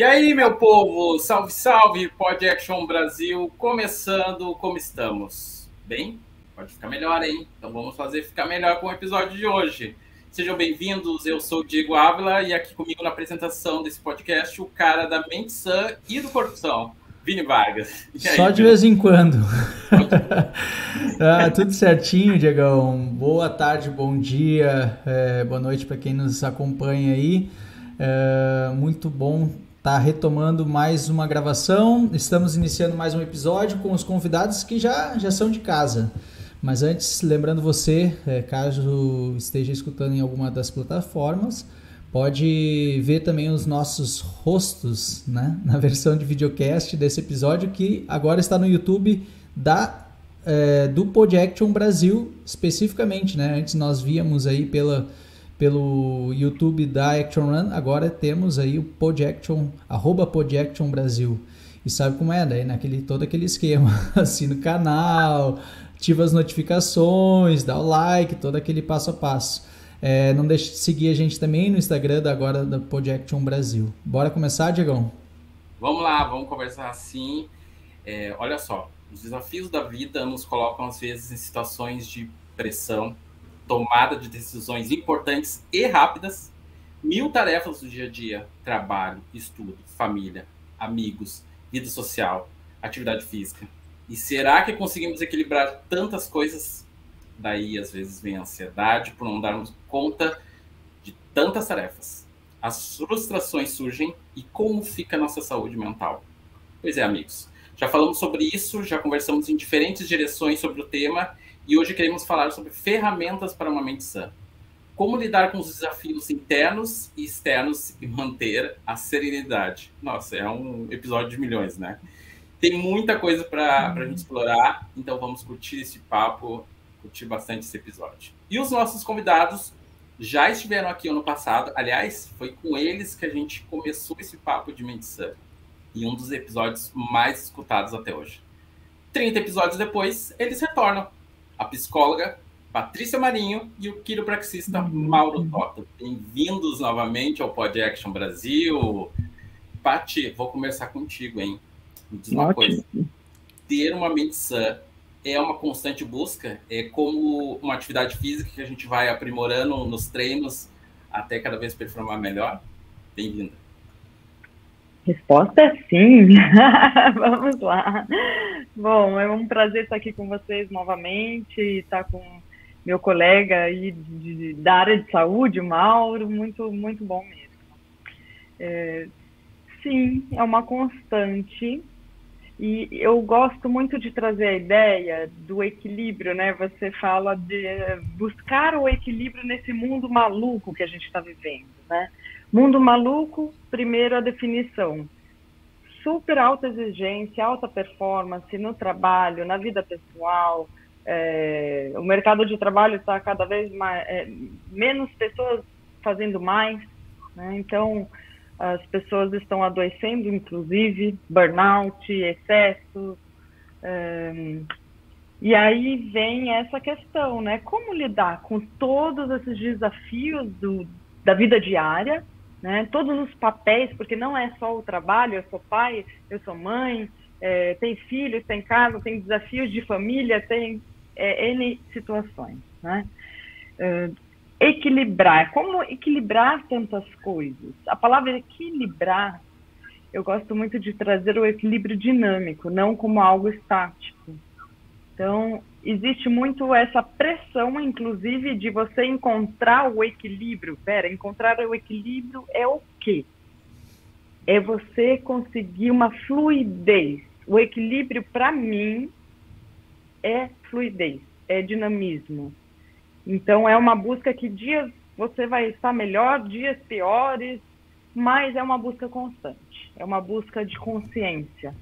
E aí, meu povo, salve, salve, Pod Action Brasil, começando, como estamos? Bem? Pode ficar melhor, hein? Então vamos fazer ficar melhor com o episódio de hoje. Sejam bem-vindos, eu sou o Diego Ávila e aqui comigo na apresentação desse podcast, o cara da mente sã e do corrupção, Vini Vargas. E aí, só de vez em quando. Tudo certinho, Diegão. Boa tarde, bom dia, boa noite para quem nos acompanha aí. Muito bom estar retomando mais uma gravação. Estamos iniciando mais um episódio com os convidados que já são de casa. Mas antes, lembrando você, caso esteja escutando em alguma das plataformas, pode ver também os nossos rostos, né, na versão de videocast desse episódio, que agora está no YouTube do Pod Action Brasil, especificamente, né? Antes nós víamos aí pelo YouTube da Action Run, agora temos aí o Pod Action, @Pod Action Brasil. E sabe como é, né? Todo aquele esquema, assina o canal, ativa as notificações, dá o like, todo aquele passo a passo. Não deixe de seguir a gente também no Instagram agora da Pod Action Brasil. Bora começar, Diegão? Vamos lá, vamos conversar assim. Olha só, os desafios da vida nos colocam às vezes em situações de pressão, tomada de decisões importantes e rápidas, 1000 tarefas do dia a dia, trabalho, estudo, família, amigos, vida social, atividade física. E será que conseguimos equilibrar tantas coisas? Daí, às vezes, vem a ansiedade por não darmos conta de tantas tarefas. As frustrações surgem e como fica a nossa saúde mental? Pois é, amigos. Já falamos sobre isso, já conversamos em diferentes direções sobre o tema e hoje queremos falar sobre ferramentas para uma mente sã. Como lidar com os desafios internos e externos e manter a serenidade. Nossa, é um episódio de milhões, né? Tem muita coisa para a gente explorar, então vamos curtir esse papo, curtir bastante esse episódio. E os nossos convidados já estiveram aqui ano passado, aliás, foi com eles que a gente começou esse papo de mente sã, e um dos episódios mais escutados até hoje. 30 episódios depois, eles retornam. A psicóloga Patrícia Marinho e o quiropraxista Mauro Tota. Bem-vindos novamente ao Pod Action Brasil. Pati, vou começar contigo, hein? Me diz uma coisa. Ter uma mente sã é uma constante busca? É como uma atividade física que a gente vai aprimorando nos treinos até cada vez performar melhor? Bem-vinda. Resposta é sim. Vamos lá. Bom, é um prazer estar aqui com vocês novamente, estar com meu colega aí da área de saúde, o Mauro, muito, muito bom mesmo. Sim, é uma constante e eu gosto muito de trazer a ideia do equilíbrio, né? Você fala de buscar o equilíbrio nesse mundo maluco que a gente está vivendo, né? Mundo maluco, primeiro a definição. Super alta exigência, alta performance no trabalho, na vida pessoal. O mercado de trabalho está cada vez menos pessoas fazendo mais, né? Então, as pessoas estão adoecendo, inclusive, burnout, excesso. E aí vem essa questão, né? Como lidar com todos esses desafios da vida diária, né? Todos os papéis, porque não é só o trabalho, eu sou pai, eu sou mãe, tem filhos, tem casa, tem desafios de família, tem N situações, né? Equilibrar, como equilibrar tantas coisas? A palavra equilibrar, eu gosto muito de trazer o equilíbrio dinâmico, não como algo estático. Então, existe muito essa pressão, inclusive, de você encontrar o equilíbrio. Encontrar o equilíbrio é o quê? É você conseguir uma fluidez. O equilíbrio, para mim, é fluidez, é dinamismo. Então, é uma busca que dias você vai estar melhor, dias piores, mas é uma busca constante. É uma busca de consciência,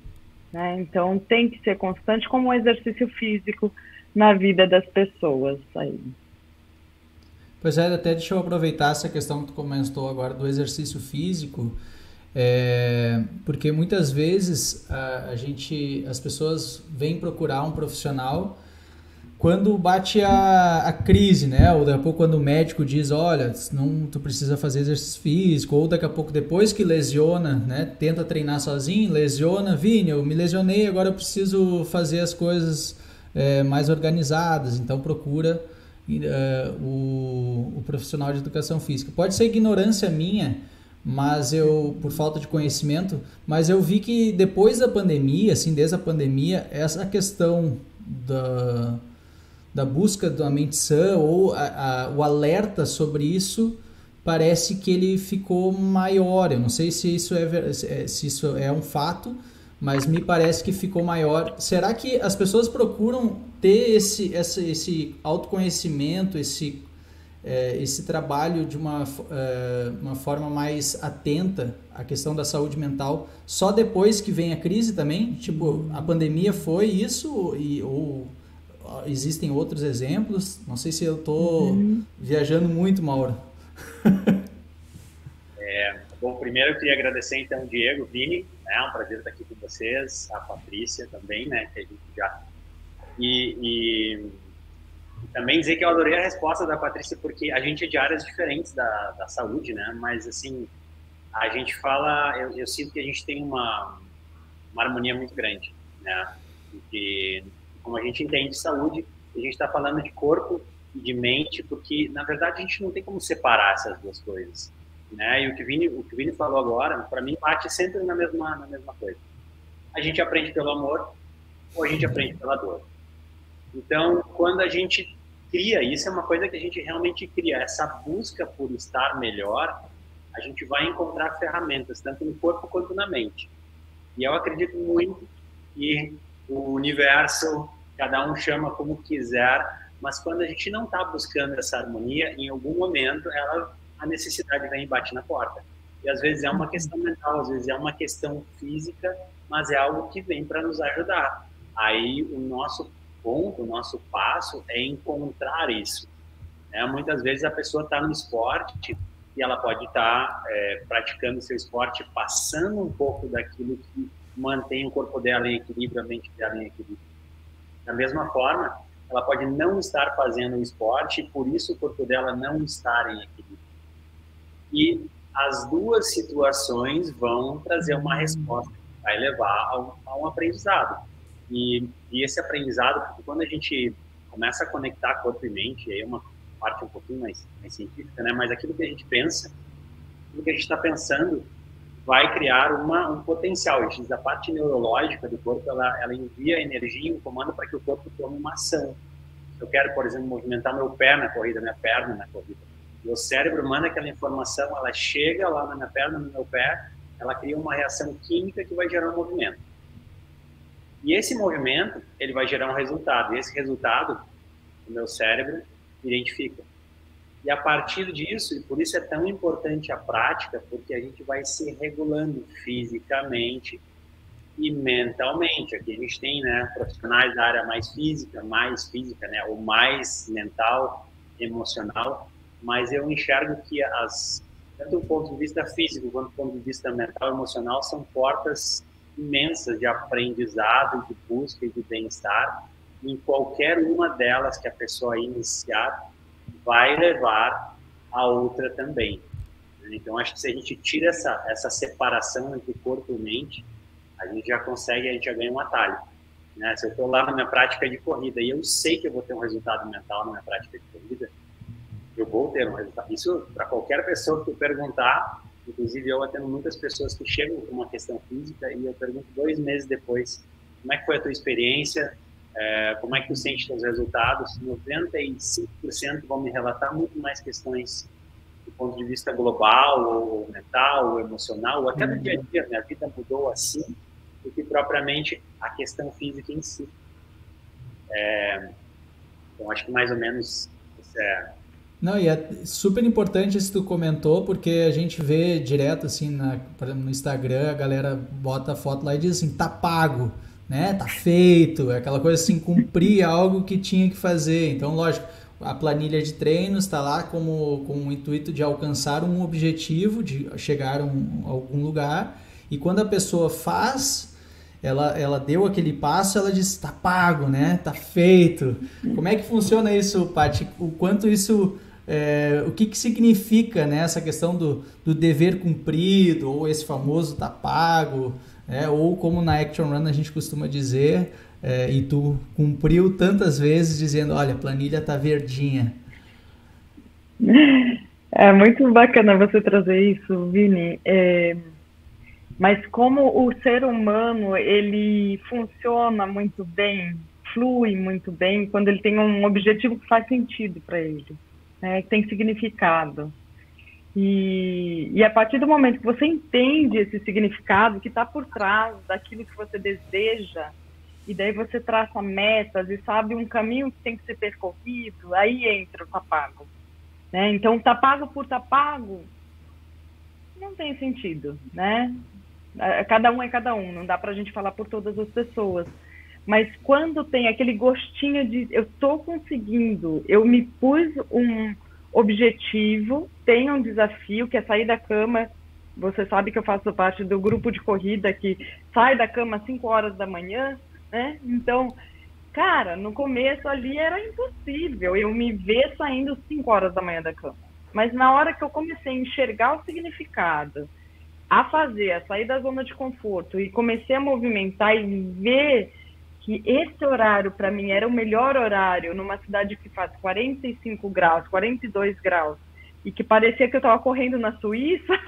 né? Então, tem que ser constante como um exercício físico na vida das pessoas aí. Pois é, até deixa eu aproveitar essa questão que tu comentou agora do exercício físico, porque muitas vezes as pessoas vêm procurar um profissional quando bate a crise, né? Ou daqui a pouco quando o médico diz, olha, não, tu precisa fazer exercício físico, ou daqui a pouco depois que lesiona, né? Tenta treinar sozinho, lesiona, Vini, eu me lesionei, agora eu preciso fazer as coisas mais organizadas, então procura o profissional de educação física. Pode ser ignorância minha, mas por falta de conhecimento, mas eu vi que depois da pandemia, assim, desde a pandemia, essa questão da busca da mente sã ou o alerta sobre isso parece que ele ficou maior. Eu não sei se isso é um fato, mas me parece que ficou maior. Será que as pessoas procuram ter esse autoconhecimento, esse trabalho de uma forma mais atenta à questão da saúde mental só depois que vem a crise também? Tipo, a pandemia foi isso ou existem outros exemplos? Não sei se eu estou viajando muito, Mauro. Bom, primeiro eu queria agradecer então o Diego, Vini, é um prazer estar aqui com vocês, a Patrícia também, né, que a gente já... E também dizer que eu adorei a resposta da Patrícia, porque a gente é de áreas diferentes da saúde, né, mas assim, a gente fala, eu sinto que a gente tem uma harmonia muito grande, né, porque como a gente entende saúde, a gente está falando de corpo e de mente, porque na verdade a gente não tem como separar essas duas coisas. Né? E o que o Vini falou agora, para mim, bate sempre na mesma coisa. A gente aprende pelo amor ou a gente aprende pela dor. Então, quando a gente cria, isso é uma coisa que a gente realmente cria, essa busca por estar melhor, a gente vai encontrar ferramentas, tanto no corpo quanto na mente. E eu acredito muito que o universo, cada um chama como quiser, mas quando a gente não está buscando essa harmonia, em algum momento a necessidade vem e bate na porta. E às vezes é uma questão mental, às vezes é uma questão física, mas é algo que vem para nos ajudar. Aí o nosso ponto, o nosso passo é encontrar isso. Né? Muitas vezes a pessoa está no esporte e ela pode estar praticando seu esporte, passando um pouco daquilo que mantém o corpo dela em equilíbrio, a mente dela em equilíbrio. Da mesma forma, ela pode não estar fazendo o esporte e por isso o corpo dela não estar em equilíbrio. E as duas situações vão trazer uma resposta que vai levar a um aprendizado. E esse aprendizado, porque quando a gente começa a conectar corpo e mente, aí é uma parte um pouquinho mais científica, né? Mas aquilo que a gente pensa, aquilo que a gente está pensando, vai criar um potencial. A gente diz, a parte neurológica do corpo, ela envia energia e um comando para que o corpo tome uma ação. Eu quero, por exemplo, movimentar meu pé na corrida, minha perna na corrida. Meu cérebro manda aquela informação, ela chega lá na minha perna, no meu pé, ela cria uma reação química que vai gerar um movimento. E esse movimento, ele vai gerar um resultado. E esse resultado, o meu cérebro identifica. E a partir disso, e por isso é tão importante a prática, porque a gente vai se regulando fisicamente e mentalmente. Aqui a gente tem, né, profissionais da área mais física, né, ou mais mental, emocional, mas eu enxergo que tanto do ponto de vista físico quanto do ponto de vista mental e emocional são portas imensas de aprendizado, de busca e de bem-estar. Em qualquer uma delas que a pessoa iniciar, vai levar a outra também. Então, acho que se a gente tira essa separação entre corpo e mente, a gente já ganha um atalho. Né? Se eu estou lá na minha prática de corrida e eu sei que eu vou ter um resultado mental na minha prática de corrida, eu vou ter um resultado. Isso, para qualquer pessoa que eu perguntar, inclusive eu atendo muitas pessoas que chegam com uma questão física e eu pergunto 2 meses depois, como é que foi a tua experiência? Como é que tu sente teus resultados? 95% vão me relatar muito mais questões do ponto de vista global, ou mental, ou emocional, ou até do dia a dia. Minha vida mudou assim, do que propriamente a questão física em si. Então, acho que mais ou menos isso é... Não, e é super importante isso que tu comentou, porque a gente vê direto, assim, por exemplo, no Instagram, a galera bota a foto lá e diz assim, tá pago, né? Tá feito, é aquela coisa assim, cumprir algo que tinha que fazer. Então, lógico, a planilha de treinos está lá com o intuito de alcançar um objetivo, de chegar a algum lugar, e quando a pessoa faz, ela deu aquele passo, ela disse, tá pago, né? Tá feito. Como é que funciona isso, Paty? O quanto isso, o que significa, né, essa questão do dever cumprido, ou esse famoso tá pago, ou como na Action Run a gente costuma dizer, e tu cumpriu tantas vezes dizendo, olha, a planilha tá verdinha. É muito bacana você trazer isso, Vini. Mas como o ser humano, ele funciona muito bem, flui muito bem, quando ele tem um objetivo que faz sentido para ele, né? Que tem significado. E a partir do momento que você entende esse significado que está por trás daquilo que você deseja, e daí você traça metas e sabe um caminho que tem que ser percorrido, aí entra o tá pago. Né? Então, tá pago por tá pago não tem sentido, né? Cada um é cada um, não dá pra gente falar por todas as pessoas. Mas quando tem aquele gostinho de eu tô conseguindo, eu me pus um objetivo, tenho um desafio que é sair da cama. Você sabe que eu faço parte do grupo de corrida que sai da cama às 5 horas da manhã, né? Então, cara, no começo ali era impossível eu me ver saindo às 5 horas da manhã da cama. Mas na hora que eu comecei a enxergar o significado, a fazer, a sair da zona de conforto e comecei a movimentar e ver que esse horário para mim era o melhor horário numa cidade que faz 45 graus, 42 graus, e que parecia que eu estava correndo na Suíça,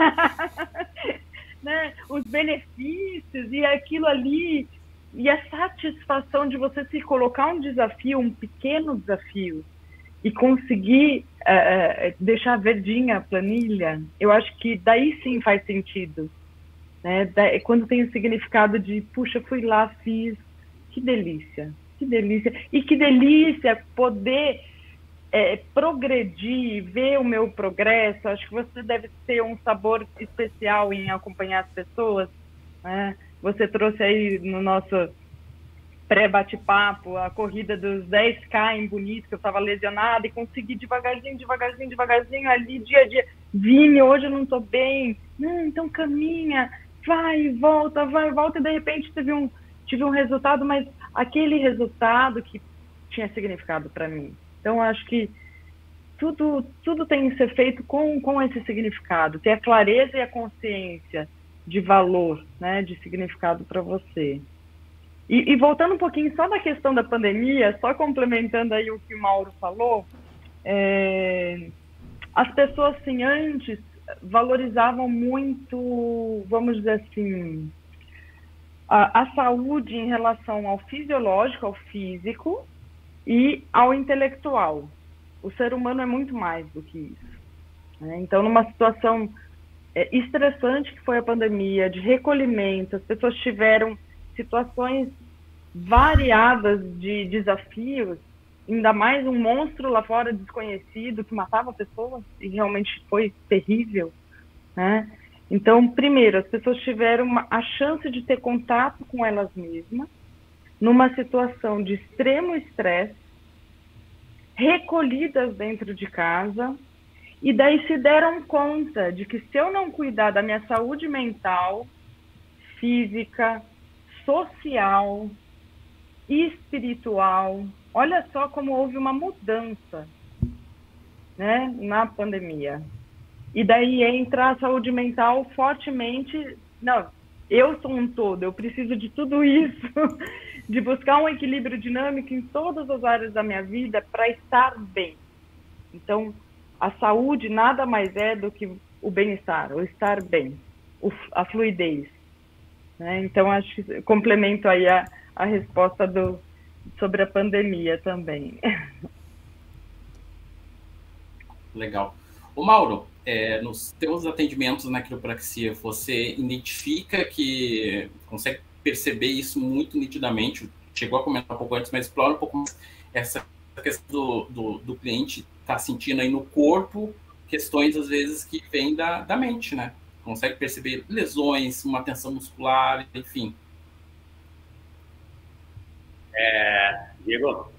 né? Os benefícios e aquilo ali, e a satisfação de você se colocar um desafio, um pequeno desafio, e conseguir deixar verdinha a planilha, eu acho que daí sim faz sentido. Né? Quando tem o significado de, puxa, fui lá, fiz, que delícia, que delícia. E que delícia poder progredir, ver o meu progresso. Acho que você deve ter um sabor especial em acompanhar as pessoas. Né? Você trouxe aí no nosso pré-bate-papo a corrida dos 10K em Bonito, que eu estava lesionada, e consegui devagarzinho ali, dia a dia. Vini, hoje eu não estou bem. Não, então caminha, vai e volta, e de repente tive um resultado, mas aquele resultado que tinha significado para mim. Então, acho que tudo tem que ser feito com esse significado, ter a clareza e a consciência de valor, né, de significado para você. E voltando um pouquinho só na questão da pandemia, só complementando aí o que o Mauro falou, as pessoas, assim, antes valorizavam muito, vamos dizer assim, a saúde em relação ao fisiológico, ao físico e ao intelectual. O ser humano é muito mais do que isso. Né? Então, numa situação estressante que foi a pandemia, de recolhimento, as pessoas tiveram situações variadas de desafios, ainda mais um monstro lá fora desconhecido que matava pessoas, e realmente foi terrível, né? Então, primeiro, as pessoas tiveram a chance de ter contato com elas mesmas, numa situação de extremo estresse, recolhidas dentro de casa, e daí se deram conta de que se eu não cuidar da minha saúde mental, física, social, espiritual, olha só como houve uma mudança, né, na pandemia. E daí entra a saúde mental fortemente. Não, eu sou um todo, eu preciso de tudo isso, de buscar um equilíbrio dinâmico em todas as áreas da minha vida para estar bem. Então, a saúde nada mais é do que o bem-estar, o estar bem, a fluidez. Né? Então, acho que complemento aí a resposta sobre a pandemia também. Legal. Ô Mauro, nos teus atendimentos na quiropraxia, você identifica que consegue perceber isso muito nitidamente? Chegou a comentar um pouco antes, mas explora um pouco mais essa questão do cliente estar sentindo aí no corpo questões, às vezes, que vêm da mente, né? Consegue perceber lesões, uma tensão muscular, enfim. Diego,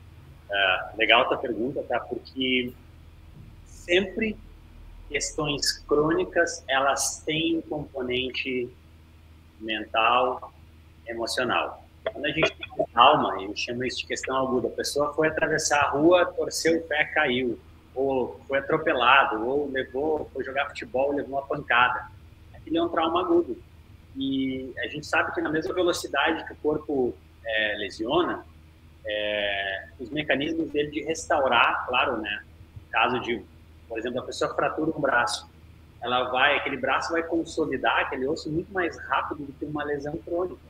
legal a tua pergunta, tá? Porque sempre questões crônicas, elas têm um componente mental, emocional. Quando a gente tem calma, a gente chama isso de questão aguda. A pessoa foi atravessar a rua, torceu o pé, caiu, ou foi atropelado, ou foi jogar futebol, levou uma pancada. Aquilo é um trauma agudo. E a gente sabe que na mesma velocidade que o corpo lesiona, os mecanismos dele de restaurar, claro, né? No caso de, por exemplo, a pessoa fratura um braço, aquele braço vai consolidar aquele osso muito mais rápido do que uma lesão crônica.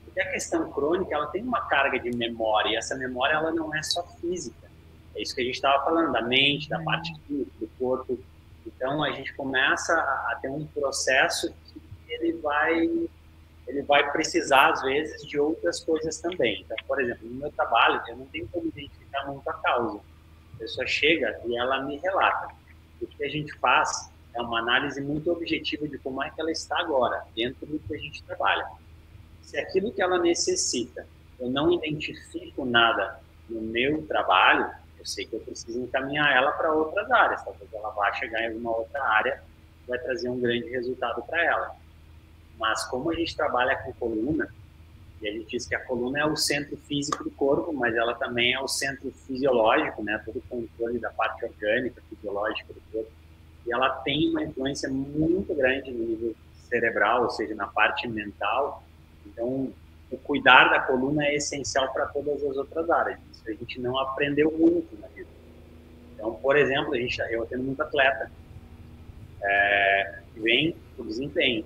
Porque a questão crônica, ela tem uma carga de memória, e essa memória, ela não é só física. É isso que a gente estava falando, da mente, da parte química, do corpo. Então, a gente começa a ter um processo que ele vai precisar, às vezes, de outras coisas também. Então, por exemplo, no meu trabalho, eu não tenho como identificar muito a causa. A pessoa chega e ela me relata. O que a gente faz é uma análise muito objetiva de como é que ela está agora, dentro do que a gente trabalha. Se aquilo que ela necessita, eu não identifico nada no meu trabalho, eu sei que eu preciso encaminhar ela para outras áreas. Talvez ela vá chegar em alguma outra área, vai trazer um grande resultado para ela. Mas como a gente trabalha com coluna, e a gente diz que a coluna é o centro físico do corpo, mas ela também é o centro fisiológico, né? Todo o controle da parte orgânica, fisiológica do corpo. E ela tem uma influência muito grande no nível cerebral, ou seja, na parte mental. Então, o cuidar da coluna é essencial para todas as outras áreas. Isso a gente não aprendeu muito na vida. Então, por exemplo, eu atendo muito atleta que vem por desempenho.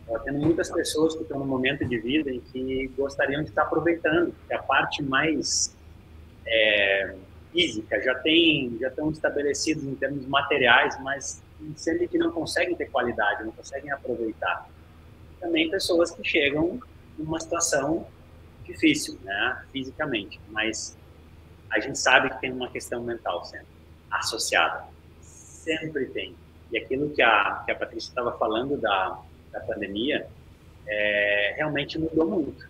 Eu atendo muitas pessoas que estão num momento de vida em que gostariam de estar aproveitando, que a parte mais física já estão estabelecidos em termos materiais, mas sentem que não conseguem ter qualidade, não conseguem aproveitar. Também pessoas que chegam numa situação difícil, né, fisicamente, mas a gente sabe que tem uma questão mental sempre associada, sempre tem. E aquilo que a Patrícia estava falando da pandemia realmente mudou muito.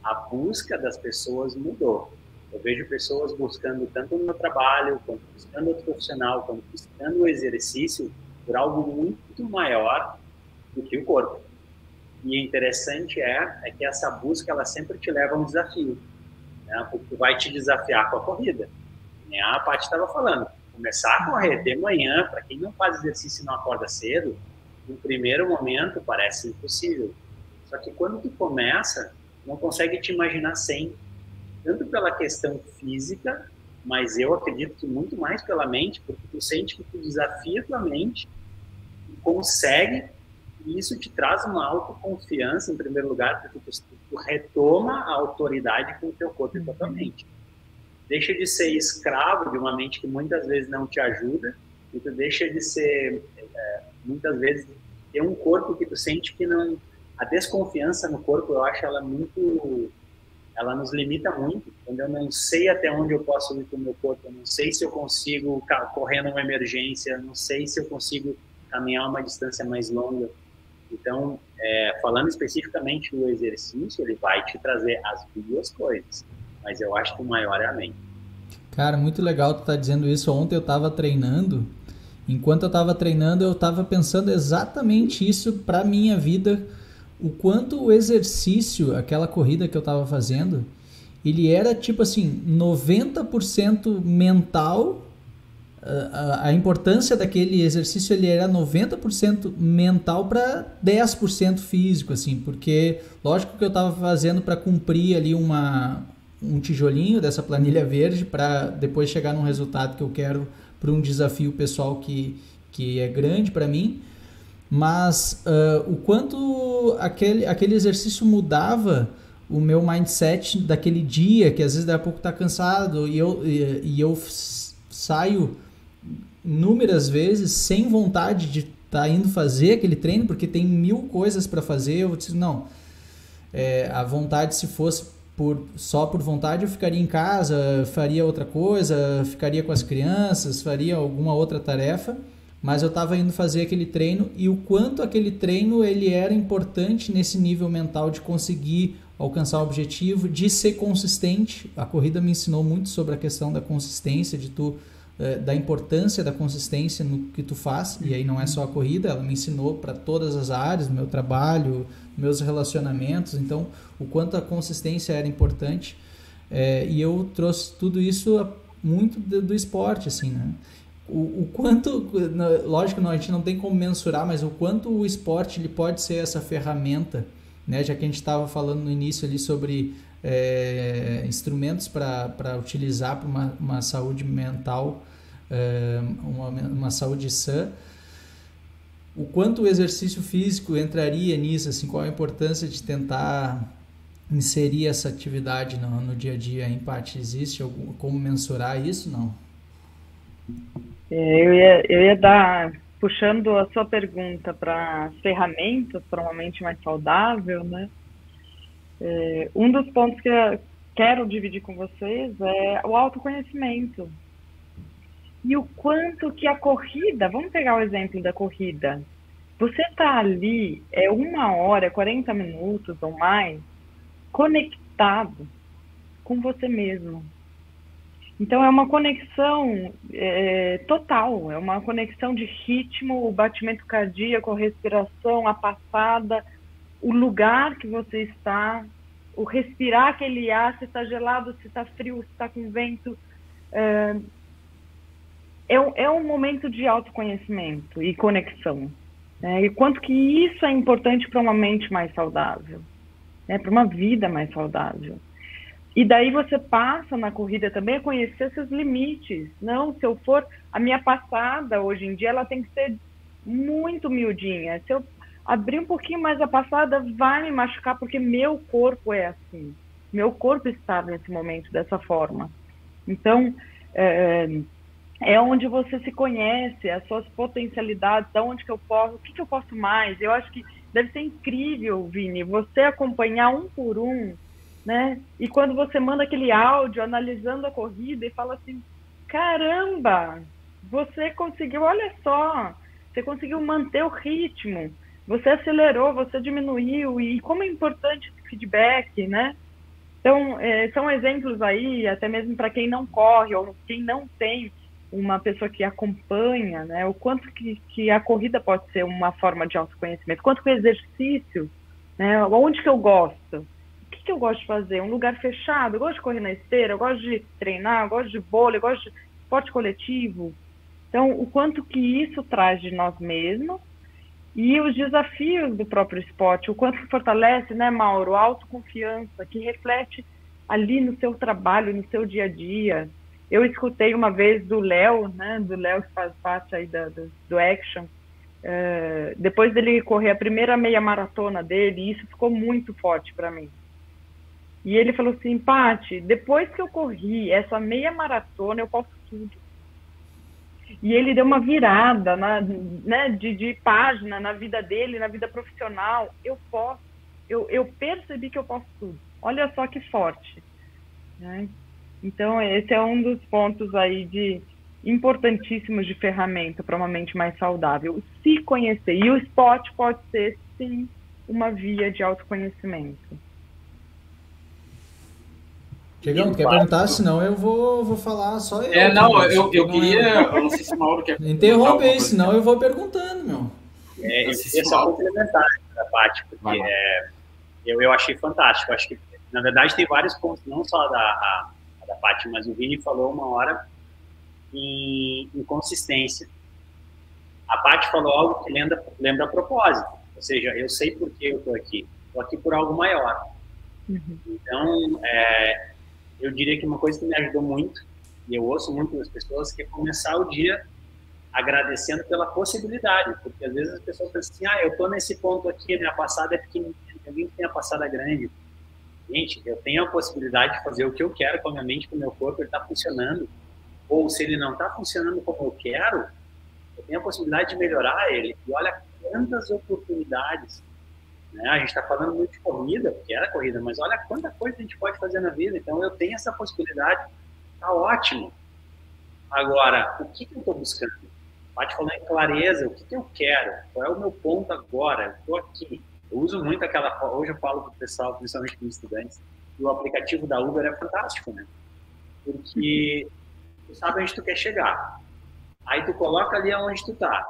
A busca das pessoas mudou. Eu vejo pessoas buscando tanto no meu trabalho, quanto buscando outro profissional, quanto buscando o exercício por algo muito maior do que o corpo. E o interessante é que essa busca, ela sempre te leva a um desafio, né? Porque vai te desafiar com a corrida. Nem a Paty estava falando, começar a correr de manhã, para quem não faz exercício e não acorda cedo, no primeiro momento parece impossível. Só que quando tu começa, não consegue te imaginar sem, tanto pela questão física, mas eu acredito que muito mais pela mente, porque tu sente que tu desafia tua mente, tu consegue. E isso te traz uma autoconfiança, em primeiro lugar, porque tu retoma a autoridade com o teu corpo e com a tua mente. Deixa de ser escravo de uma mente que muitas vezes não te ajuda, e tu deixa de ser, muitas vezes, ter um corpo que tu sente que não... A desconfiança no corpo, eu acho ela nos limita muito. Quando eu não sei até onde eu posso ir com o meu corpo, eu não sei se eu consigo correr numa emergência, não sei se eu consigo caminhar uma distância mais longa. Então, falando especificamente do exercício, ele vai te trazer as duas coisas, mas eu acho que o maior é a mente. Cara, muito legal tu tá dizendo isso. Ontem eu estava treinando, enquanto eu estava treinando, eu estava pensando exatamente isso para minha vida, o quanto o exercício, aquela corrida que eu estava fazendo, ele era tipo assim, 90% mental. A importância daquele exercício, ele era 90% mental para 10% físico, assim, porque lógico que eu estava fazendo para cumprir ali um tijolinho dessa planilha verde para depois chegar num resultado que eu quero para um desafio pessoal que é grande para mim, mas o quanto aquele exercício mudava o meu mindset daquele dia, que às vezes daqui a pouco tá cansado e eu saio inúmeras vezes sem vontade de estar indo fazer aquele treino, porque tem 1000 coisas para fazer. Eu disse, não, a vontade, se fosse só por vontade, eu ficaria em casa, faria outra coisa, ficaria com as crianças, faria alguma outra tarefa, mas eu estava indo fazer aquele treino, e o quanto aquele treino ele era importante nesse nível mental de conseguir alcançar o objetivo, de ser consistente. A corrida me ensinou muito sobre a questão da consistência, de tu da importância da consistência no que tu faz, e aí não é só a corrida, ela me ensinou para todas as áreas, meu trabalho, meus relacionamentos, então o quanto a consistência era importante, e eu trouxe tudo isso muito do esporte, assim, né? O quanto, lógico, a gente não tem como mensurar, mas o quanto o esporte ele pode ser essa ferramenta, né? Já que a gente estava falando no início ali sobre instrumentos para utilizar para uma saúde mental, uma saúde sã, o quanto o exercício físico entraria nisso, assim, qual a importância de tentar inserir essa atividade no dia a dia? Em parte, existe como mensurar isso? Não? Eu ia dar, puxando a sua pergunta para ferramentas para uma mente mais saudável, né? Um dos pontos que eu quero dividir com vocês é o autoconhecimento. E o quanto que a corrida, vamos pegar o exemplo da corrida, você está ali, 1 hora, 40 minutos ou mais, conectado com você mesmo. Então, é uma conexão total, é uma conexão de ritmo, o batimento cardíaco, a respiração, a passada, o lugar que você está, o respirar aquele ar, se está gelado, se está frio, se está com vento. É um momento de autoconhecimento e conexão. E quanto que isso é importante para uma mente mais saudável, para uma vida mais saudável. E daí você passa na corrida também a conhecer seus limites. Não, se eu for... A minha passada, hoje em dia, ela tem que ser muito miudinha. Se eu abrir um pouquinho mais a passada, vai me machucar, porque meu corpo é assim. Meu corpo está nesse momento dessa forma. Então, é onde você se conhece, as suas potencialidades, da onde que eu posso, o que eu posso mais. Eu acho que deve ser incrível, Vini, você acompanhar um por um, né? E quando você manda aquele áudio analisando a corrida e fala assim, caramba, você conseguiu, olha só, você conseguiu manter o ritmo, você acelerou, você diminuiu, e como é importante esse feedback, né? Então, são exemplos aí, até mesmo para quem não corre ou quem não tem uma pessoa que acompanha, né? O quanto que a corrida pode ser uma forma de autoconhecimento, quanto que o exercício, né? Onde que eu gosto? O que eu gosto de fazer? Um lugar fechado? Eu gosto de correr na esteira, eu gosto de treinar, eu gosto de vôlei, eu gosto de esporte coletivo. Então, o quanto que isso traz de nós mesmos e os desafios do próprio esporte, o quanto que fortalece, né, Mauro, a autoconfiança, que reflete ali no seu trabalho, no seu dia a dia. Eu escutei uma vez do Léo, né, do Léo que faz parte aí do Action, depois dele correr a primeira meia maratona dele, e isso ficou muito forte para mim. E ele falou assim, Paty, depois que eu corri essa meia maratona, eu posso tudo. E ele deu uma virada né, de página na vida dele, na vida profissional. Eu posso, eu percebi que eu posso tudo. Olha só que forte, né? Então, esse é um dos pontos aí importantíssimos de ferramenta para uma mente mais saudável. Se conhecer. E o esporte pode ser, sim, uma via de autoconhecimento. Diegão, tu quer perguntar? Senão eu vou falar só eu. Não, eu queria... Eu não sei se o Mauro quer... Interrompe aí, senão eu vou perguntando, meu. Eu queria só complementar da Paty, porque eu achei fantástico. Acho que, na verdade, tem vários pontos, não só da Paty, mas o Vini falou uma hora em consistência. A Paty falou algo que lembra a propósito. Ou seja, eu sei por que eu estou aqui. Estou aqui por algo maior. Uhum. Então, eu diria que uma coisa que me ajudou muito, e eu ouço muito das pessoas, que é começar o dia agradecendo pela possibilidade, porque às vezes as pessoas pensam assim, eu estou nesse ponto aqui, minha passada é pequenininha, alguém tem a passada grande. Gente, eu tenho a possibilidade de fazer o que eu quero com a minha mente, com o meu corpo, ele está funcionando. Ou se ele não está funcionando como eu quero, eu tenho a possibilidade de melhorar ele. E olha quantas oportunidades. Né? A gente está falando muito de corrida, porque era corrida, mas olha quanta coisa a gente pode fazer na vida. Então, eu tenho essa possibilidade, está ótimo. Agora, o que eu estou buscando? Pode falar em clareza, o que eu quero? Qual é o meu ponto agora? Eu estou aqui. Eu uso muito hoje eu falo para o pessoal, principalmente para os estudantes, que o aplicativo da Uber é fantástico, né? Porque tu sabe onde tu quer chegar. Aí tu coloca ali onde tu tá.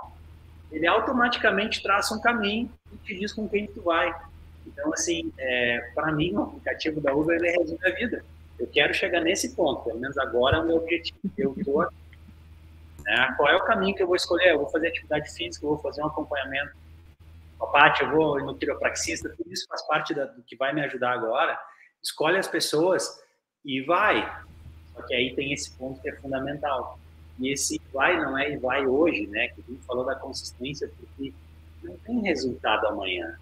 Ele automaticamente traça um caminho e te diz com quem tu vai. Então, assim, para mim, o aplicativo da Uber, ele resume a vida. Eu quero chegar nesse ponto, pelo menos agora é o meu objetivo. Eu tô aqui, né? Qual é o caminho que eu vou escolher? Eu vou fazer atividade física, eu vou fazer um acompanhamento com a Paty, eu vou no quiropraxista, tudo isso faz parte do que vai me ajudar agora. Escolhe as pessoas e vai. Só que aí tem esse ponto que é fundamental. E esse vai não é e vai hoje, né? Que a gente falou da consistência, porque não tem resultado amanhã.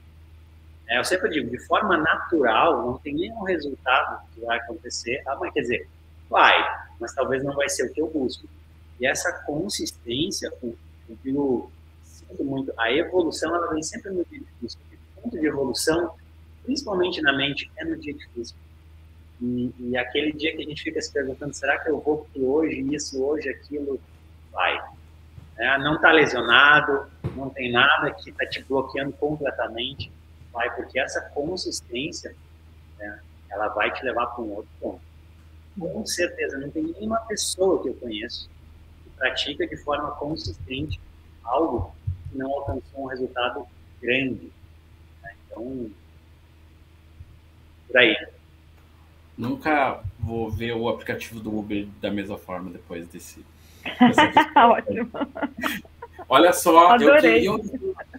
Eu sempre digo, de forma natural, não tem nenhum resultado que vai acontecer. Mas quer dizer, vai, mas talvez não vai ser o que eu busco. E essa consistência, eu digo, sinto muito, a evolução, ela vem sempre no dia difícil. O ponto de evolução, principalmente na mente, é no dia difícil. E aquele dia que a gente fica se perguntando, será que eu vou porque hoje isso, hoje aquilo, vai. Não está lesionado, não tem nada que está te bloqueando completamente, vai, porque essa consistência, né, ela vai te levar para um outro ponto. Com certeza, não tem nenhuma pessoa que eu conheço que pratica de forma consistente algo que não alcançou um resultado grande. Né? Então, por aí. Nunca vou ver o aplicativo do Uber da mesma forma depois desse. Ótimo. Olha só, adorei.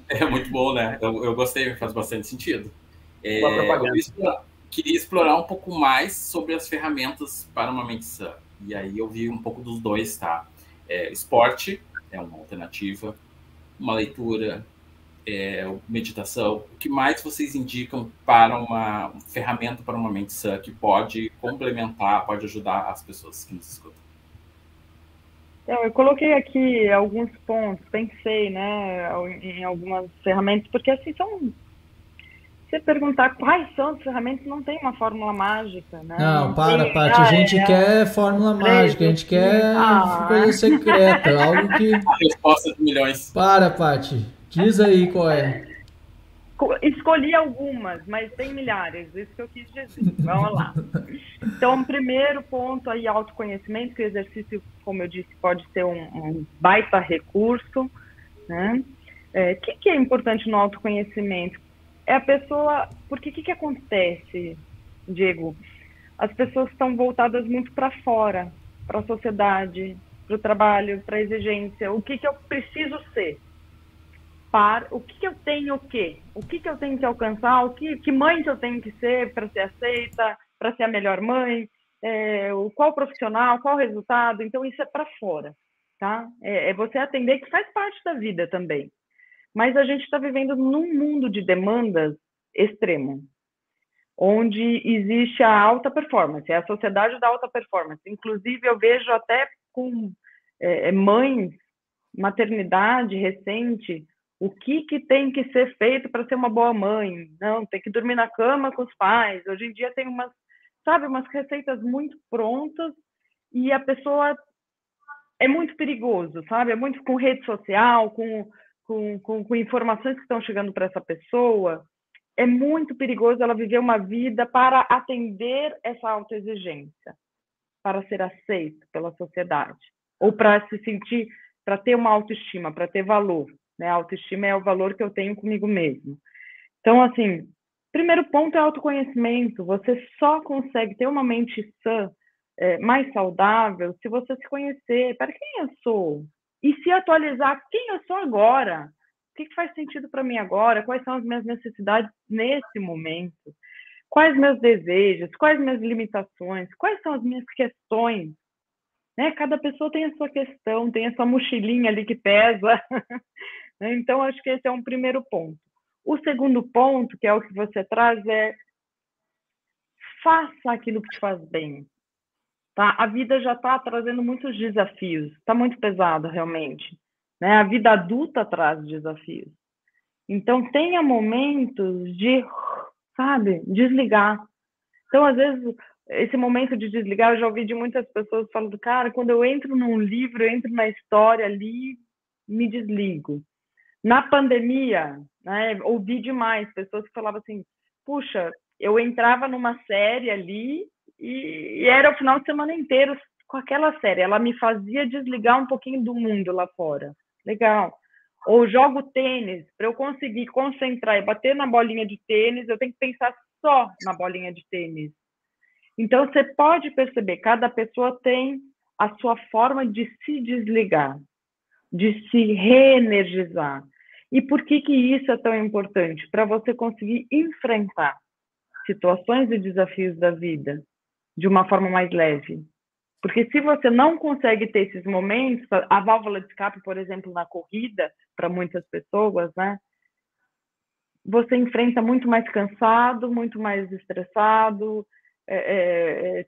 É muito bom, né? Eu gostei, faz bastante sentido. Eu queria explorar um pouco mais sobre as ferramentas para uma mente sã. E aí eu vi um pouco dos dois, tá? Esporte é uma alternativa, uma leitura, meditação. O que mais vocês indicam para uma ferramenta para uma mente sã que pode complementar, pode ajudar as pessoas que nos escutam? Então, eu coloquei aqui alguns pontos, pensei, né, em algumas ferramentas, porque assim são. Você perguntar quais são as ferramentas, não tem uma fórmula mágica, né? Não, Paty, a gente quer fórmula mágica, a gente quer coisa secreta, algo que... A resposta de milhões. Paty, diz aí qual é. Escolhi algumas, mas tem milhares, isso que eu quis dizer. Vamos lá. Então, primeiro ponto aí, autoconhecimento, que o exercício, como eu disse, pode ser um baita recurso, né? O que é importante no autoconhecimento? É a pessoa... Porque o que acontece, Diego? As pessoas estão voltadas muito para fora, para a sociedade, para o trabalho, para a exigência. O que eu preciso ser? O que eu tenho o quê? O que eu tenho que alcançar? Que mãe que eu tenho que ser para ser aceita, para ser a melhor mãe? Qual profissional? Qual resultado? Então, isso é para fora, tá? É você atender, que faz parte da vida também. Mas a gente está vivendo num mundo de demandas extremo, onde existe a alta performance, é a sociedade da alta performance. Inclusive, eu vejo até com mães, maternidade recente, o que tem que ser feito para ser uma boa mãe? Não, tem que dormir na cama com os pais. Hoje em dia tem umas receitas muito prontas e a pessoa é muito perigoso, sabe? É muito com rede social, com informações que estão chegando para essa pessoa. É muito perigoso ela viver uma vida para atender essa autoexigência, para ser aceita pela sociedade, ou para se sentir, para ter uma autoestima, para ter valor. Né? A autoestima é o valor que eu tenho comigo mesmo. Então, assim, primeiro ponto é autoconhecimento. Você só consegue ter uma mente sã, mais saudável, se você se conhecer. Para quem eu sou? E se atualizar quem eu sou agora. O que faz sentido para mim agora? Quais são as minhas necessidades nesse momento? Quais meus desejos? Quais minhas limitações? Quais são as minhas questões? Né? Cada pessoa tem a sua questão, tem a sua mochilinha ali que pesa. Então, acho que esse é um primeiro ponto. O segundo ponto, que é o que você traz, é faça aquilo que te faz bem. Tá? A vida já está trazendo muitos desafios, está muito pesado, realmente. Né? A vida adulta traz desafios. Então, tenha momentos de, sabe, desligar. Então, às vezes, esse momento de desligar, eu já ouvi de muitas pessoas falando, cara, quando eu entro num livro, eu entro na história ali, me desligo. Na pandemia, né, ouvi demais pessoas que falavam assim, puxa, eu entrava numa série ali e era o final de semana inteiro com aquela série. Ela me fazia desligar um pouquinho do mundo lá fora. Legal. Ou jogo tênis, para eu conseguir concentrar e bater na bolinha de tênis, eu tenho que pensar só na bolinha de tênis. Então, você pode perceber, cada pessoa tem a sua forma de se desligar, de se reenergizar. E por que isso é tão importante? Para você conseguir enfrentar situações e desafios da vida de uma forma mais leve. Porque se você não consegue ter esses momentos, a válvula de escape, por exemplo, na corrida, para muitas pessoas, né? Você enfrenta muito mais cansado, muito mais estressado,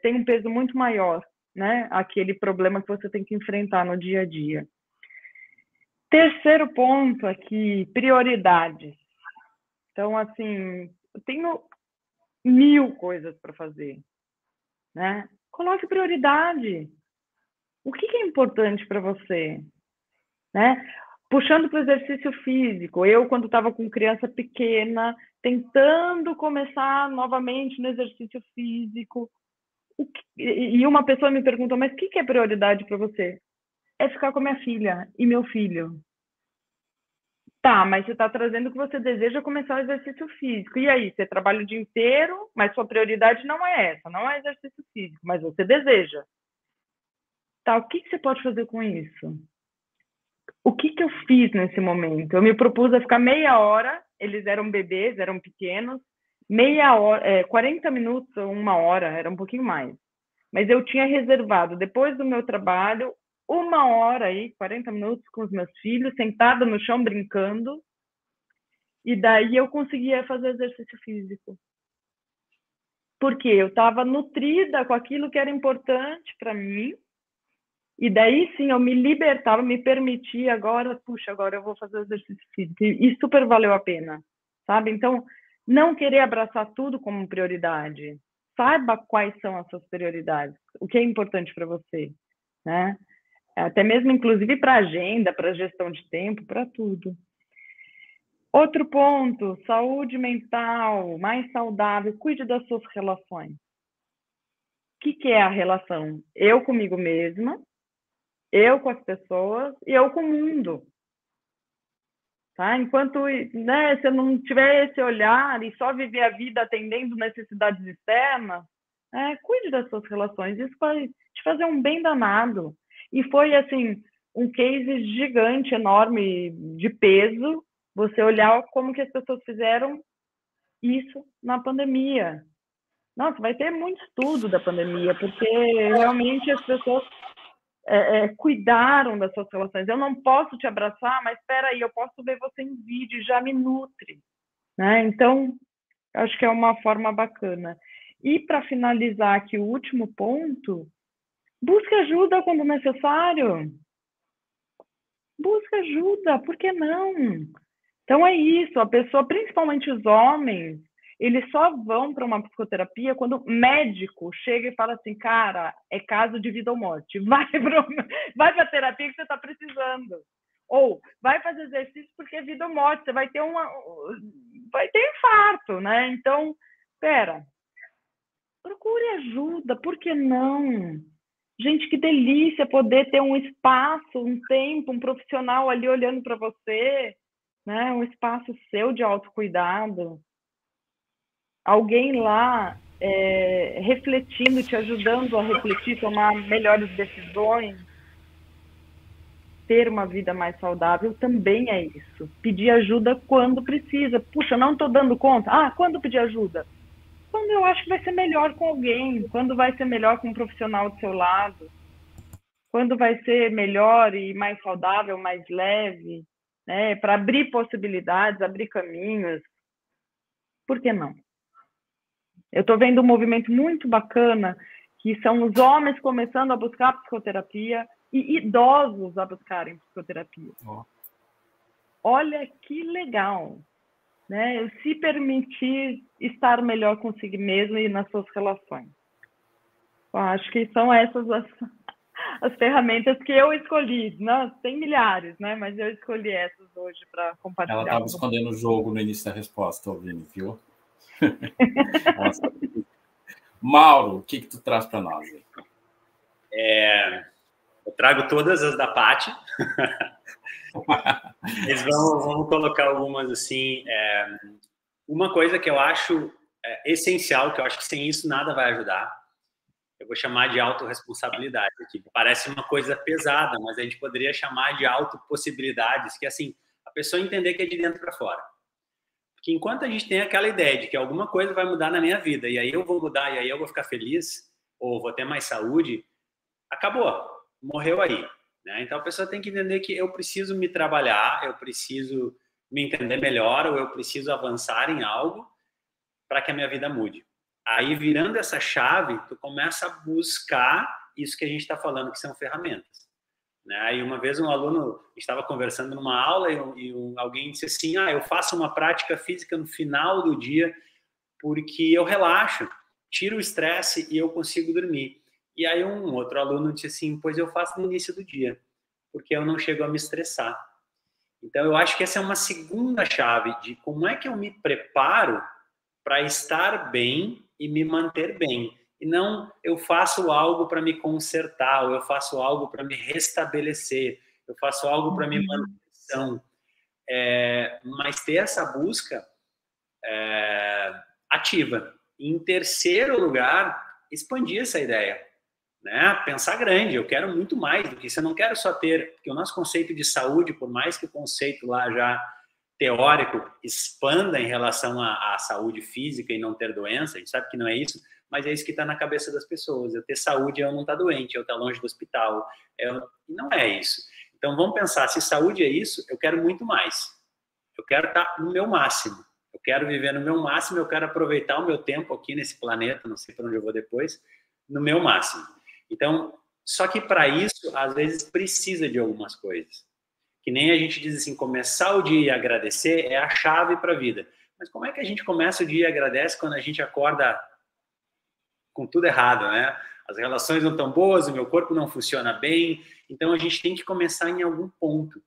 tem um peso muito maior, né? Aquele problema que você tem que enfrentar no dia a dia. Terceiro ponto aqui, prioridades. Então, assim, eu tenho 1000 coisas para fazer, né? Coloque prioridade. O que é importante para você, né? Puxando para o exercício físico, eu, quando estava com criança pequena, tentando começar novamente no exercício físico, e uma pessoa me perguntou, mas o que é prioridade para você? É ficar com a minha filha e meu filho. Tá, mas você está trazendo que você deseja começar o exercício físico. E aí, você trabalha o dia inteiro, mas sua prioridade não é essa, não é exercício físico, mas você deseja. Tá, o que você pode fazer com isso? O que eu fiz nesse momento? Eu me propus a ficar meia hora, eles eram bebês, eram pequenos, meia hora, 40 minutos ou 1 hora, era um pouquinho mais. Mas eu tinha reservado, depois do meu trabalho, 1 hora aí, 40 minutos com os meus filhos, sentada no chão brincando, e daí eu conseguia fazer exercício físico. Porque eu estava nutrida com aquilo que era importante para mim, e daí sim eu me libertava, me permitia agora, puxa, agora eu vou fazer exercício físico, e super valeu a pena, sabe? Então, não querer abraçar tudo como prioridade. Saiba quais são as suas prioridades, o que é importante para você, né? Até mesmo, inclusive, para agenda, para gestão de tempo, para tudo. Outro ponto, saúde mental, mais saudável, cuide das suas relações. O que é a relação? Eu comigo mesma, eu com as pessoas e eu com o mundo. Tá? Enquanto, né, você não tiver esse olhar e só viver a vida atendendo necessidades externas, cuide das suas relações. Isso vai te fazer um bem danado. E foi, assim, um case gigante, enorme, de peso, você olhar como que as pessoas fizeram isso na pandemia. Nossa, vai ter muito estudo da pandemia, porque realmente as pessoas cuidaram das suas relações. Eu não posso te abraçar, mas espera aí, eu posso ver você em vídeo e já me nutre, né? Então, acho que é uma forma bacana. E para finalizar aqui o último ponto, busque ajuda quando necessário. Busque ajuda, por que não? Então é isso, a pessoa, principalmente os homens, eles só vão para uma psicoterapia quando o médico chega e fala assim, cara, é caso de vida ou morte, vai para a terapia que você está precisando. Ou vai fazer exercício porque é vida ou morte, você vai ter infarto, né? Então, procure ajuda, por que não? Gente, que delícia poder ter um espaço, um tempo, um profissional ali olhando para você, né? Um espaço seu de autocuidado. Alguém lá refletindo, te ajudando a refletir, tomar melhores decisões. Ter uma vida mais saudável também é isso. Pedir ajuda quando precisa. Puxa, não estou dando conta. Quando pedir ajuda? Quando eu acho que vai ser melhor com alguém, quando vai ser melhor com um profissional do seu lado, quando vai ser melhor e mais saudável, mais leve, né? Para abrir possibilidades, abrir caminhos. Por que não? Eu estou vendo um movimento muito bacana, que são os homens começando a buscar psicoterapia e idosos a buscarem psicoterapia. Olha que legal, né? Se permitir estar melhor consigo mesmo e nas suas relações. Eu acho que são essas as ferramentas que eu escolhi. Nossa, tem milhares, né? Mas eu escolhi essas hoje para compartilhar. Ela estava escondendo o jogo no início da resposta, Vini, viu? Mauro, o que tu traz para nós aí? Eu trago todas as da Paty. Eles vamos colocar algumas assim. Uma coisa que eu acho essencial, que eu acho que sem isso nada vai ajudar, eu vou chamar de autorresponsabilidade. Que parece uma coisa pesada, mas a gente poderia chamar de autopossibilidades, que assim, a pessoa entender que é de dentro para fora. Porque enquanto a gente tem aquela ideia de que alguma coisa vai mudar na minha vida, e aí eu vou mudar, e aí eu vou ficar feliz, ou vou ter mais saúde, acabou, morreu aí. Né? Então a pessoa tem que entender que eu preciso me trabalhar, eu preciso me entender melhor, ou eu preciso avançar em algo para que a minha vida mude. Aí, virando essa chave, tu começa a buscar isso que a gente está falando, que são ferramentas. Né? Aí, uma vez, um aluno estava conversando numa aula e alguém disse assim, eu faço uma prática física no final do dia porque eu relaxo, tiro o estresse e eu consigo dormir. E aí, um outro aluno disse assim, pois eu faço no início do dia, porque eu não chego a me estressar. Então, eu acho que essa é uma segunda chave de como é que eu me preparo para estar bem e me manter bem. E não eu faço algo para me consertar, ou eu faço algo para me restabelecer, eu faço algo para me manutenção. Mas ter essa busca ativa. E, em terceiro lugar, expandir essa ideia. Né? Pensar grande, eu quero muito mais do que isso. Eu não quero só ter, porque o nosso conceito de saúde, por mais que o conceito lá já teórico expanda em relação à saúde física e não ter doença, a gente sabe que não é isso, mas é isso que está na cabeça das pessoas. Eu ter saúde é eu não estar doente, eu estar longe do hospital. E não é isso. Então vamos pensar, se saúde é isso, eu quero muito mais. Eu quero estar no meu máximo. Eu quero viver no meu máximo, eu quero aproveitar o meu tempo aqui nesse planeta, não sei para onde eu vou depois, no meu máximo. Então, só que para isso, às vezes, precisa de algumas coisas. Que nem a gente diz assim, começar o dia e agradecer é a chave para a vida. Mas como é que a gente começa o dia e agradece quando a gente acorda com tudo errado, né? As relações não estão boas, o meu corpo não funciona bem. Então, a gente tem que começar em algum ponto.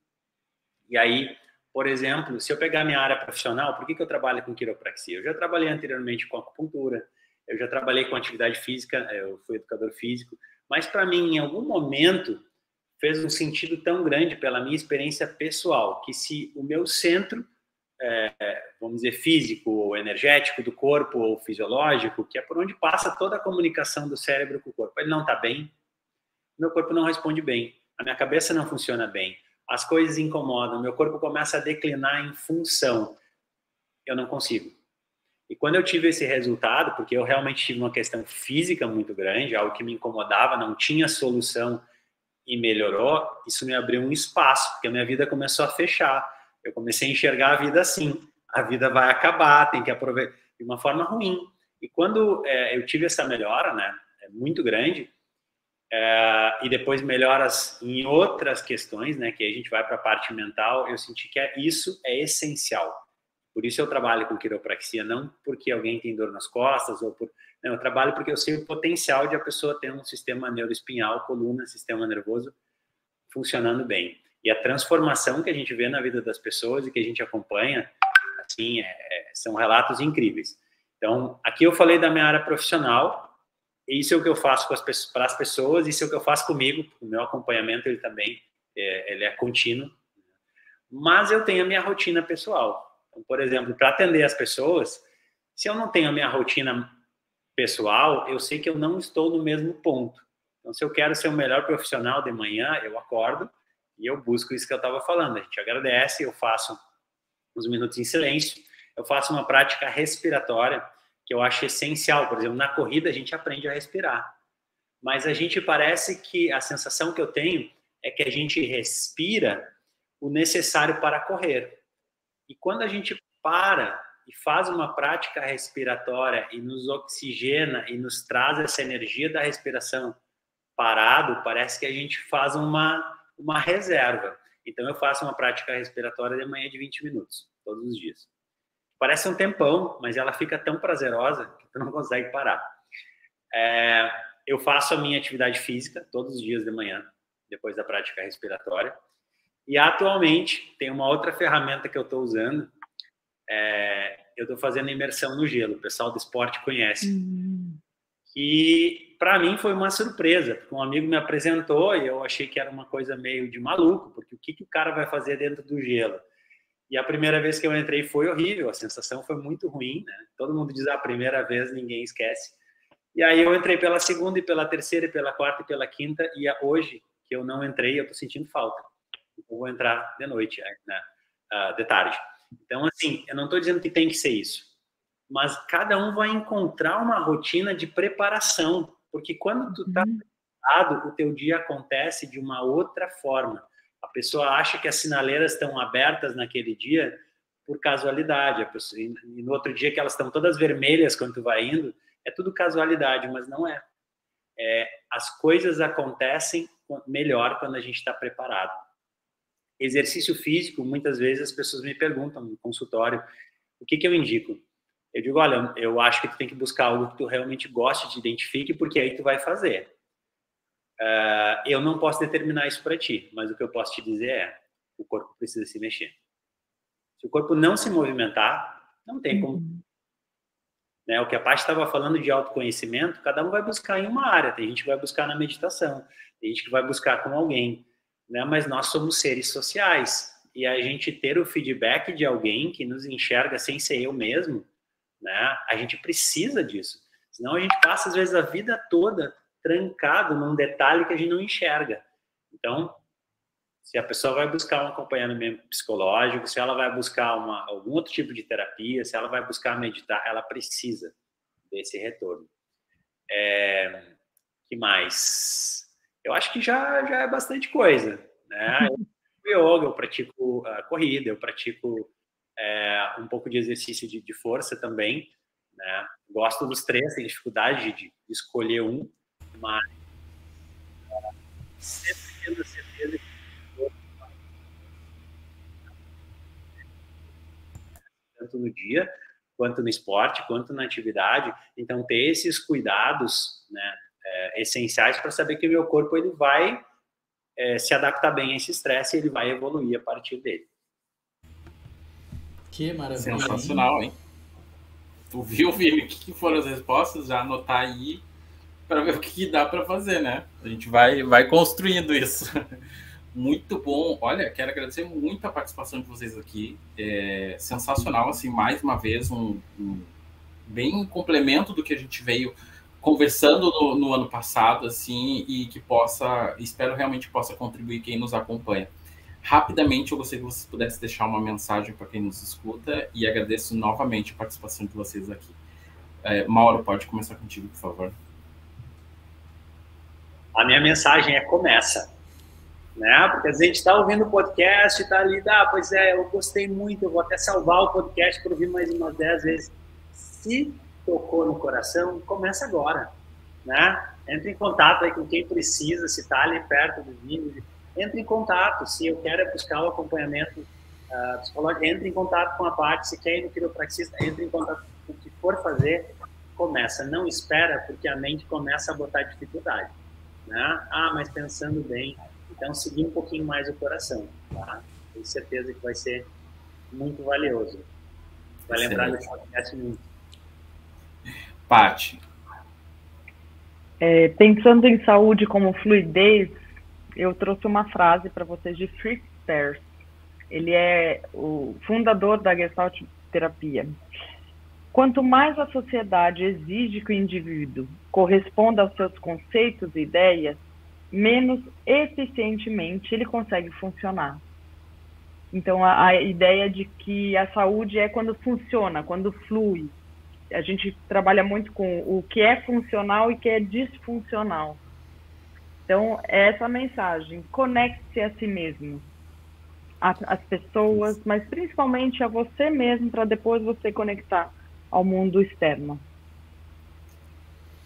E aí, por exemplo, se eu pegar minha área profissional, por que eu trabalho com quiropraxia? Eu já trabalhei anteriormente com acupuntura, eu já trabalhei com atividade física, eu fui educador físico, mas para mim, em algum momento, fez um sentido tão grande pela minha experiência pessoal, que se o meu centro, vamos dizer, físico, ou energético do corpo, ou fisiológico, que é por onde passa toda a comunicação do cérebro com o corpo, ele não está bem, meu corpo não responde bem, a minha cabeça não funciona bem, as coisas incomodam, meu corpo começa a declinar em função, eu não consigo. E quando eu tive esse resultado, porque eu realmente tive uma questão física muito grande, algo que me incomodava, não tinha solução, e melhorou, isso me abriu um espaço, porque a minha vida começou a fechar. Eu comecei a enxergar a vida assim. A vida vai acabar, tem que aproveitar de uma forma ruim. E quando eu tive essa melhora, né, muito grande, e depois melhoras em outras questões, né, que a gente vai para a parte mental, eu senti que isso é essencial. Por isso eu trabalho com quiropraxia, não porque alguém tem dor nas costas, ou não, eu trabalho porque eu sei o potencial de a pessoa ter um sistema neuroespinhal, coluna, sistema nervoso funcionando bem. E a transformação que a gente vê na vida das pessoas e que a gente acompanha, assim, são relatos incríveis. Então, aqui eu falei da minha área profissional, isso é o que eu faço para as pessoas, isso é o que eu faço comigo, o meu acompanhamento ele também ele é contínuo, mas eu tenho a minha rotina pessoal. Então, por exemplo, para atender as pessoas, se eu não tenho a minha rotina pessoal, eu sei que eu não estou no mesmo ponto. Então, se eu quero ser o melhor profissional de manhã, eu acordo e eu busco isso que eu estava falando. A gente agradece, eu faço uns minutos em silêncio, eu faço uma prática respiratória que eu acho essencial. Por exemplo, na corrida a gente aprende a respirar. Mas a gente parece que a sensação que eu tenho é que a gente respira o necessário para correr. E quando a gente para e faz uma prática respiratória e nos oxigena e nos traz essa energia da respiração parado, parece que a gente faz uma reserva. Então, eu faço uma prática respiratória de manhã de 20 minutos, todos os dias. Parece um tempão, mas ela fica tão prazerosa que tu não consegue parar. Eu faço a minha atividade física todos os dias de manhã, depois da prática respiratória. E, atualmente, tem uma outra ferramenta que eu estou usando. Eu estou fazendo imersão no gelo. O pessoal do esporte conhece. E para mim foi uma surpresa, porque um amigo me apresentou e eu achei que era uma coisa meio de maluco, porque o que o cara vai fazer dentro do gelo? E a primeira vez que eu entrei foi horrível, a sensação foi muito ruim, né? Todo mundo diz a primeira vez, ninguém esquece. E aí eu entrei pela segunda, e pela terceira, e pela quarta, e pela quinta, e hoje que eu não entrei, eu tô sentindo falta. Eu vou entrar de noite, né? De tarde. Então, assim, eu não tô dizendo que tem que ser isso, mas cada um vai encontrar uma rotina de preparação, porque quando tu tá preparado, o teu dia acontece de uma outra forma. A pessoa acha que as sinaleiras estão abertas naquele dia por casualidade, e no outro dia que elas estão todas vermelhas quando tu vai indo, é tudo casualidade, mas não é. As coisas acontecem melhor quando a gente está preparado. Exercício físico, muitas vezes as pessoas me perguntam no consultório, o que eu indico? Eu digo, olha, eu acho que tu tem que buscar algo que tu realmente goste, te identifique, porque aí tu vai fazer. Eu não posso determinar isso para ti, mas o que eu posso te dizer é, o corpo precisa se mexer. Se o corpo não se movimentar, não tem como. Né? O que a Paty estava falando de autoconhecimento, cada um vai buscar em uma área. Tem gente que vai buscar na meditação, tem gente que vai buscar com alguém, né? Mas nós somos seres sociais, e a gente ter o feedback de alguém que nos enxerga sem ser eu mesmo, né? A gente precisa disso. Senão a gente passa, às vezes, a vida toda trancado num detalhe que a gente não enxerga. Então, se a pessoa vai buscar um acompanhamento psicológico, se ela vai buscar algum outro tipo de terapia, se ela vai buscar meditar, ela precisa desse retorno. Que mais? Eu acho que já é bastante coisa, né? Eu pratico corrida, eu pratico um pouco de exercício de força também, né? Gosto dos três, tenho dificuldade de escolher um, mas sempre tendo a certeza que tanto no dia, quanto no esporte, quanto na atividade. Então, ter esses cuidados, né, essenciais para saber que o meu corpo ele vai se adaptar bem a esse estresse e ele vai evoluir a partir dele. Que maravilha. Sensacional, hein? Tu viu, Vini, o que foram as respostas? Já anotar aí para ver o que dá para fazer, né? A gente vai construindo isso. Muito bom. Olha, quero agradecer muito a participação de vocês aqui. Sensacional, assim, mais uma vez, bem complemento do que a gente veio conversando no ano passado, assim, e que espero realmente possa contribuir quem nos acompanha. Rapidamente, eu gostaria que vocês pudessem deixar uma mensagem para quem nos escuta e agradeço novamente a participação de vocês aqui. Mauro, pode começar contigo, por favor. A minha mensagem começa. Né? Porque às vezes a gente está ouvindo o podcast e está ali, pois eu gostei muito, eu vou até salvar o podcast para ouvir mais umas 10 vezes. Se tocou no coração, começa agora. Né? Entre em contato aí com quem precisa, se está ali perto do Vini, entre em contato. Se eu quero buscar o acompanhamento psicológico, entre em contato com a Paty. Se quer ir no quiropraxista, entre em contato com o que for fazer, começa. Não espera, porque a mente começa a botar dificuldade. Né? Mas pensando bem, então seguir um pouquinho mais o coração, tá? Tenho certeza que vai ser muito valioso. Vai lembrar desse podcast muito. Paty. Pensando em saúde como fluidez, eu trouxe uma frase para vocês de Fritz Perls. Ele é o fundador da Gestalt terapia. Quanto mais a sociedade exige que o indivíduo corresponda aos seus conceitos e ideias, menos eficientemente ele consegue funcionar. Então, a ideia de que a saúde é quando funciona, quando flui. A gente trabalha muito com o que é funcional e o que é disfuncional. Então, é essa mensagem. Conecte-se a si mesmo, às pessoas, mas principalmente a você mesmo, para depois você conectar ao mundo externo.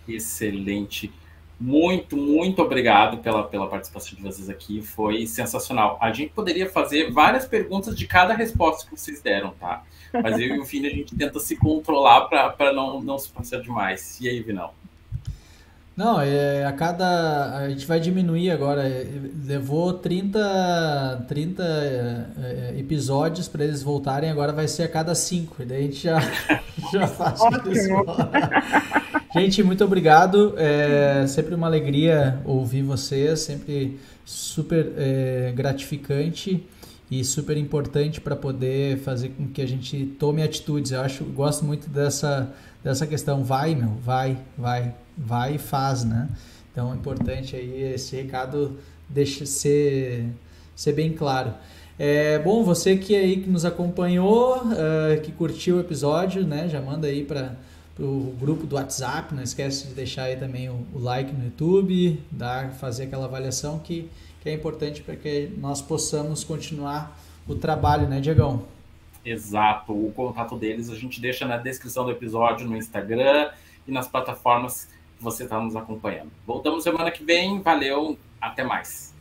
Excelente. Muito, muito obrigado pela participação de vocês aqui. Foi sensacional. A gente poderia fazer várias perguntas de cada resposta que vocês deram, tá? Mas eu e o Vini, a gente tenta se controlar para não se passar demais. E aí, Vinão? Não, a gente vai diminuir agora. Levou 30 episódios para eles voltarem, agora vai ser a cada 5. E daí a gente já faz isso. Gente, muito obrigado. É sempre uma alegria ouvir vocês, sempre super gratificante e super importante para poder fazer com que a gente tome atitudes. Gosto muito dessa questão, vai e faz, né? Então é importante aí esse recado deixa ser bem claro. Bom, você que nos acompanhou, que curtiu o episódio, né? Já manda aí para o grupo do WhatsApp, não esquece de deixar aí também o like no YouTube, fazer aquela avaliação que é importante para que nós possamos continuar o trabalho, né, Diegão? Exato, o contato deles a gente deixa na descrição do episódio, no Instagram e nas plataformas que você está nos acompanhando. Voltamos semana que vem, valeu, até mais.